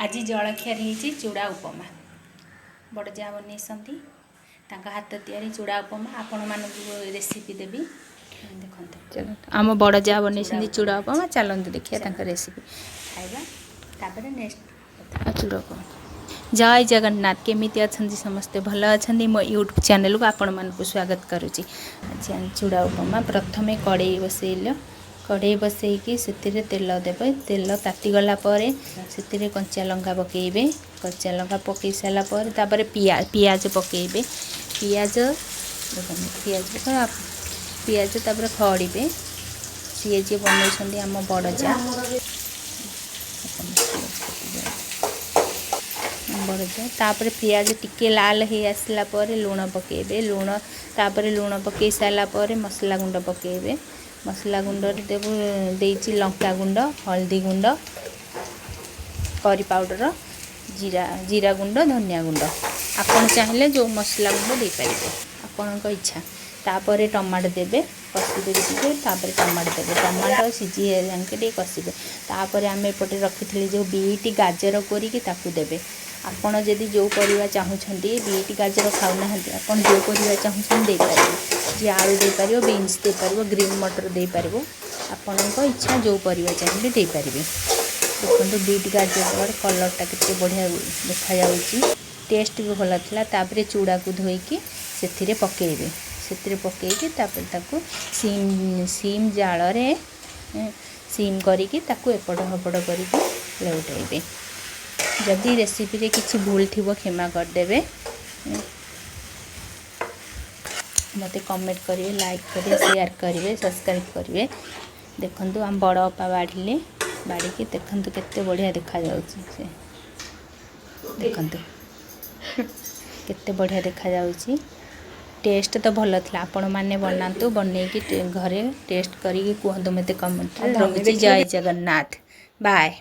आज जलखिया चूड़ा उपमा बड़ जा बनई हाथ तैयारी चूड़ा उपमा आपण मानक रेसिपी देवी देखो चलो आम बड़ जा बनई चूड़ा उपमा चलते देखिए रेसिपी खाଇବା नेक्स्ट चूड़ा उपमा। जय जगन्नाथ केमिति अछंती समस्ते भल अछंती मो यूट्यूब चैनल को आपण मानक स्वागत करुच्ची। आज चूड़ा उपमा प्रथमे कड़े बसैल कड़े बसैकी से तेल देवे तेल तातीगला से कंचा लंका पकेबे कंचा लंका पकई सारापर तापर पियाज पकेबे पियाज पियाज तापर खड़े सी जी बनई आम बड़ जा बड़जा तापर पियाज टिके लाल हो आसला लुण पकेबे लुण तापर लुण पकई सारापर मसला गुंड पकेबे मसला गुंड देबू देची लंका गुंड हल्दी गुंड करी पाउडर जीरा जीरा गुंड धनिया गुंड आपन चाहिए जो मसला गुंड दे पारिबे आपन इच्छा तापर टमाटो देबे कषि देबे टिके तापर टमाटो देबे टमाटो सिझी जाके कषिबे तापर आम एपटे रखी जो बीट गाजर कोरिकी ताकू देबे आपन जदि जो परिवा चाहूछंती बीट गाजर खाऊना आपन जो परिवा चाहूछन दे पारिबे जी आलू दे पारिबो बीन्स दे पारिबो ग्रीन मटर दे पारिबो आपनको इच्छा जो परिवा चाहिए दे पारिबे। देखो बीट गाजर कलरटा केते बढ़िया देखा जाउची टेस्ट भी भल था तापर चूड़ा को धोईकी से पकेबे से पकेकी तापर ताकू सीम जाल रे सीम करिकी ताकू एपट हपट करिकी लौटाइबे। जदि रेसिपी रे किछि भूल थिबो क्षमा करदेबे मते कमेंट करिवे लाइक करिवे शेयर करिवे सब्सक्राइब करिवे। देखंतु हम बड़ अपा बाढ़िले बाढ़ी देखंतु केते बढ़िया देखा जाउची से देखंतु केते बढ़िया देखा जाउची टेस्ट तो भल था आपण माने बनातु बनैकी घरे टेस्ट करिके कहंतु मते कमेंट रे। जय जगन्नाथ बाय।